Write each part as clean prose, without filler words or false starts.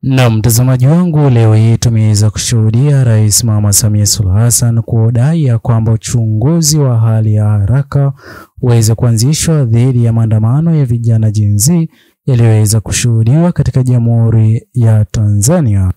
Na mtazamaji wangu, leo hii tumeweza kushuhudia Rais Mama Samia Suluhu Hassan kudai ya kwamba uchunguzi wa hali ya haraka uweze kuanzishwa dhidi ya maandamano ya vijana Gen Z yaliyoweza kushuhudiwa katika Jamhuri ya Tanzania.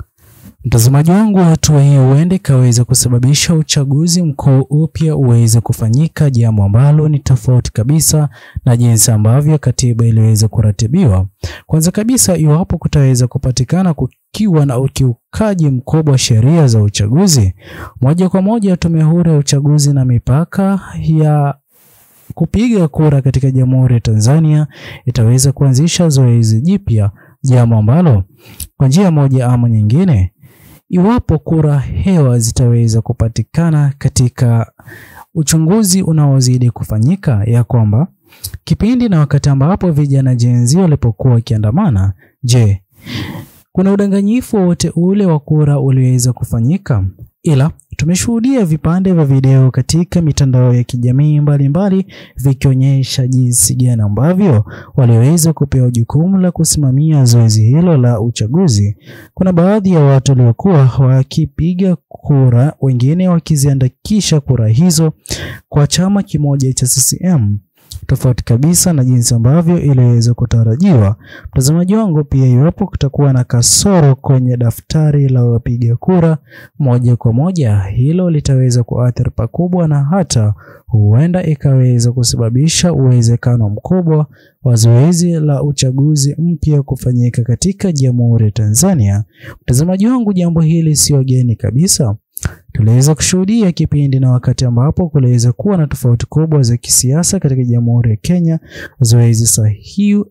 Mtazamaji wangu, hatua hii huenda ikaweza kusababisha uchaguzi mkuu upya uweze kufanyika, jambo ambalo ni tofauti kabisa na jinsi ambavyo katiba iliweza kuratibiwa. Kwanza kabisa, iwapo kutaweza kupatikana kukiwa na ukiukaji mkubwa wa sheria za uchaguzi, moja kwa moja Tume Huru ya Uchaguzi na Mipaka ya kupiga kura katika Jamhuri ya Tanzania itaweza kuanzisha zoezi jipya, jambo ambalo kwa njia moja ama nyingine, iwapo kura hewa zitaweza kupatikana katika uchunguzi unaozidi kufanyika, ya kwamba kipindi na wakati ambapo vijana Gen Z walipokuwa wakiandamana, je, kuna udanganyifu wote ule wa kura uliweza kufanyika? Ila tumeshuhudia vipande vya video katika mitandao ya kijamii mbalimbali vikionyesha jinsi gani ambavyo waliweza kupewa jukumu la kusimamia zoezi hilo la uchaguzi. Kuna baadhi ya watu waliokuwa wakipiga kura, wengine wakiziandikisha kura hizo kwa chama kimoja cha CCM, tofauti kabisa na jinsi ambavyo iliweza kutarajiwa. Mtazamaji wangu, pia iwapo kutakuwa na kasoro kwenye daftari la wapiga kura, moja kwa moja hilo litaweza kuathiri pakubwa, na hata huenda ikaweza kusababisha uwezekano mkubwa wa zoezi la uchaguzi mpya kufanyika katika Jamhuri ya Tanzania. Mtazamaji wangu, jambo hili sio geni kabisa. Tuliweza kushuhudia kipindi na wakati ambapo kuliweza kuwa na tofauti kubwa za kisiasa katika Jamhuri ya Kenya. Zoezi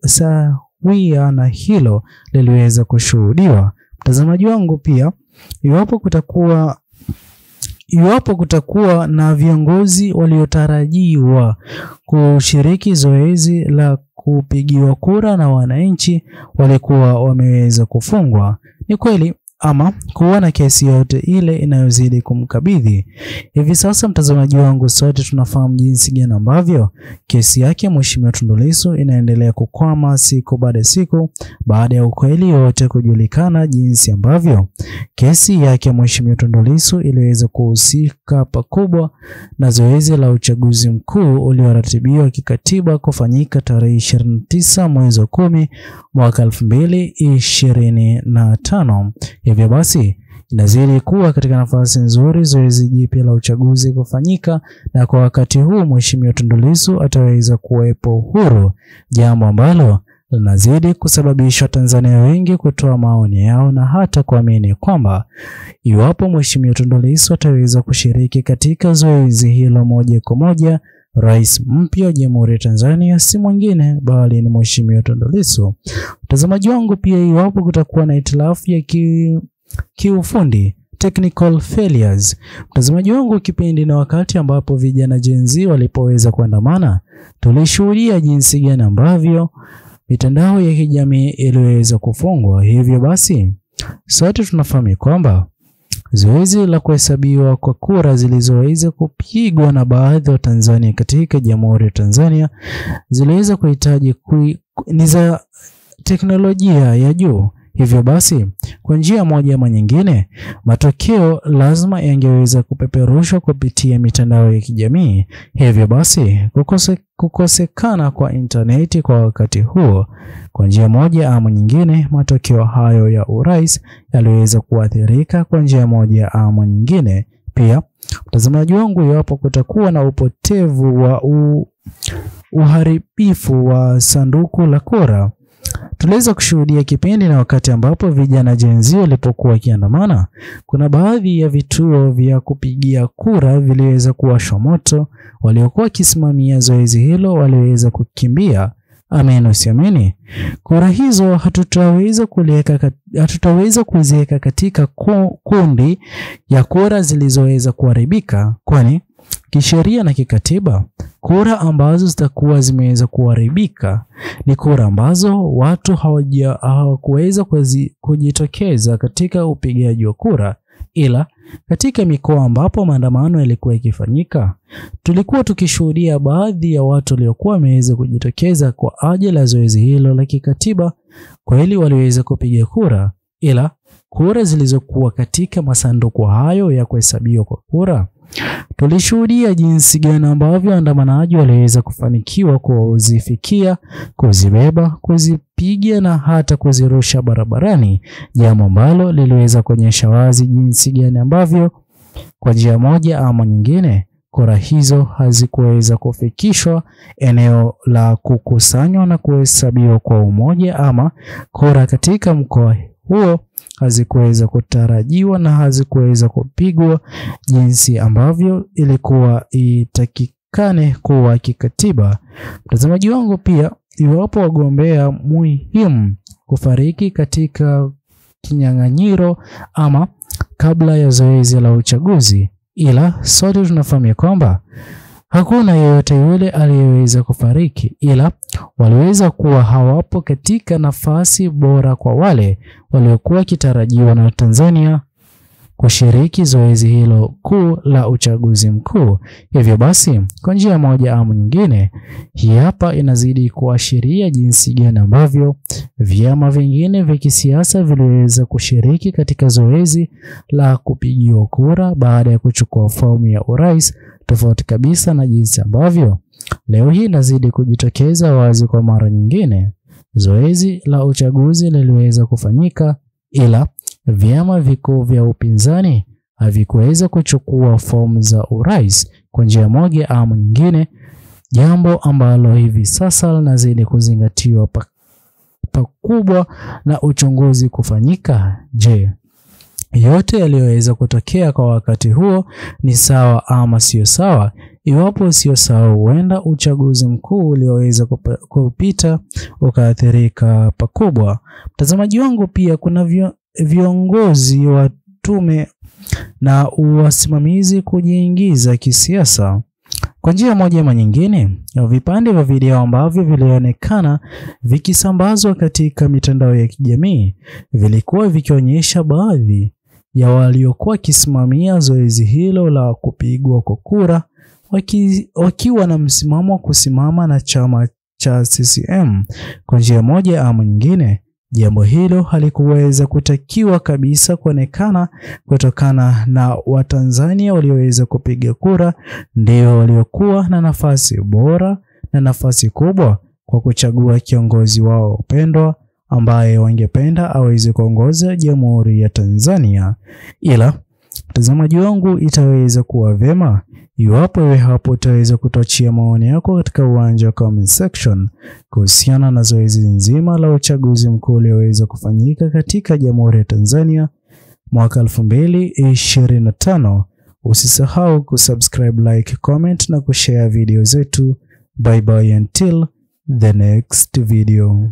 sawia na hilo liliweza kushuhudiwa. Mtazamaji wangu, pia iwapo kutakuwa na viongozi waliotarajiwa kushiriki zoezi la kupigiwa kura na wananchi walikuwa wameweza kufungwa, ni kweli ama kuona kesi yote ile inayozidi kumkabidhi hivi sasa. Mtazamaji wangu, sote tunafahamu jinsi gani ambavyo kesi yake Mheshimiwa Tundu Lissu inaendelea kukwama siku baada ya siku, baada ya ukweli wote kujulikana, jinsi ambavyo kesi yake Mheshimiwa Tundu Lissu iliweza kuhusika pakubwa na zoezi la uchaguzi mkuu ulioratibiwa kikatiba kufanyika tarehe 29 mwezi wa 10 mwaka 2025. Hivyo basi inazidi kuwa katika nafasi nzuri zoezi jipya la uchaguzi kufanyika, na kwa wakati huu Mheshimiwa Tundu Lissu ataweza kuwepo huru, jambo ambalo linazidi kusababisha Tanzania wengi kutoa maoni yao na hata kuamini kwamba iwapo Mheshimiwa Tundu Lissu ataweza kushiriki katika zoezi hilo, moja kwa moja rais mpya wa Jamhuri ya Tanzania si mwingine bali ni Mheshimiwa Tundu Lissu. Mtazamaji wangu, pia iwapo kutakuwa na itilafu ya kiufundi, technical failures, mtazamaji wangu, kipindi na wakati ambapo vijana Gen Z walipoweza kuandamana, tulishuhudia jinsi gani ambavyo mitandao ya kijamii iliweza kufungwa. Hivyo basi sote tunafahamu kwamba zoezi la kuhesabiwa kwa kura zilizoweza kupigwa na baadhi wa Tanzania katika Jamhuri ya Tanzania ziliweza kuhitaji ni za teknolojia ya juu. Hivyo basi kwa njia moja ama nyingine, matokeo lazima yangeweza kupeperushwa kupitia mitandao ya kijamii. Hivyo basi kukosekana kwa interneti kwa wakati huo, kwa njia moja ama nyingine, matokeo hayo ya urais yaliweza kuathirika kwa njia moja ama nyingine. Pia mtazamaji wangu, iwapo kutakuwa na upotevu wa uharibifu wa sanduku la kura, tuliweza kushuhudia kipindi na wakati ambapo vijana Gen Z walipokuwa wakiandamana, kuna baadhi ya vituo vya kupigia kura viliweza kuwashwa moto. Waliokuwa wakisimamia zoezi hilo waliweza kukimbia. Ameni usiamini, kura hizo hatutaweza kuziweka katika kundi ya kura zilizoweza kuharibika, kwani kisheria na kikatiba kura ambazo zitakuwa zimeweza kuharibika ni kura ambazo watu hawakuweza kujitokeza katika upigaji wa kura, ila katika mikoa ambapo maandamano yalikuwa yakifanyika, tulikuwa tukishuhudia baadhi ya watu waliokuwa wameweza kujitokeza kwa ajili ya zoezi hilo la kikatiba. Kweli waliweza kupiga kura, ila kura zilizokuwa katika masanduku hayo ya kuhesabiwa kwa kura. Tulishuhudia jinsi gani ambavyo waandamanaji waliweza kufanikiwa kuzifikia, kuzibeba, kuzipiga na hata kuzirusha barabarani, jambo ambalo liliweza kuonyesha wazi jinsi gani ambavyo kwa njia moja ama nyingine kura hizo hazikuweza kufikishwa eneo la kukusanywa na kuhesabiwa kwa umoja, ama kura katika mkoa huo hazikuweza kutarajiwa na hazikuweza kupigwa jinsi ambavyo ilikuwa itakikane kuwa kikatiba. Mtazamaji wangu, pia iwapo wagombea muhimu kufariki katika kinyang'anyiro ama kabla ya zoezi la uchaguzi, ila sote tunafahamu kwamba hakuna yeyote yule aliyeweza kufariki, ila waliweza kuwa hawapo katika nafasi bora kwa wale waliokuwa kitarajiwa na Tanzania kushiriki zoezi hilo kuu la uchaguzi mkuu. Hivyo basi, kwa njia moja ama nyingine, hii hapa inazidi kuashiria jinsi gani ambavyo vyama vingine vya kisiasa viliweza kushiriki katika zoezi la kupigiwa kura baada ya kuchukua fomu ya urais, tofauti kabisa na jinsi ambavyo leo hii inazidi kujitokeza wazi kwa mara nyingine. Zoezi la uchaguzi liliweza kufanyika, ila vyama vikuu vya upinzani havikuweza kuchukua fomu za urais kwa njia moja ama nyingine, jambo ambalo hivi sasa linazidi kuzingatiwa pakubwa na uchunguzi kufanyika. Je, yote yaliyoweza kutokea kwa wakati huo ni sawa ama sio sawa? Iwapo sio sawa, huenda uchaguzi mkuu ulioweza kupita ukaathirika pakubwa. Mtazamaji wangu, pia kuna viongozi wa tume na wasimamizi kujiingiza kisiasa kwa njia moja ama nyingine. Vipande vya video ambavyo vilionekana vikisambazwa katika mitandao ya kijamii vilikuwa vikionyesha baadhi ya waliokuwa kisimamia zoezi hilo la kupigwa kwa kura wakiwa na msimamo wa kusimama na chama cha CCM kwa njia moja ama nyingine. Jambo hilo halikuweza kutakiwa kabisa kuonekana, kutokana na Watanzania walioweza kupiga kura ndio waliokuwa na nafasi bora na nafasi kubwa kwa kuchagua kiongozi wao pendwa ambaye wangependa aweze kuongoza Jamhuri ya Tanzania. Ila mtazamaji wangu, itaweza kuwa vema iwapo wewe hapo utaweza kutochia maoni yako katika uwanja wa comment section kuhusiana na zoezi nzima la uchaguzi mkuu ulioweza kufanyika katika Jamhuri ya Tanzania mwaka 2025. Usisahau kusubscribe, like, comment na kushare video zetu. Bye bye until the next video.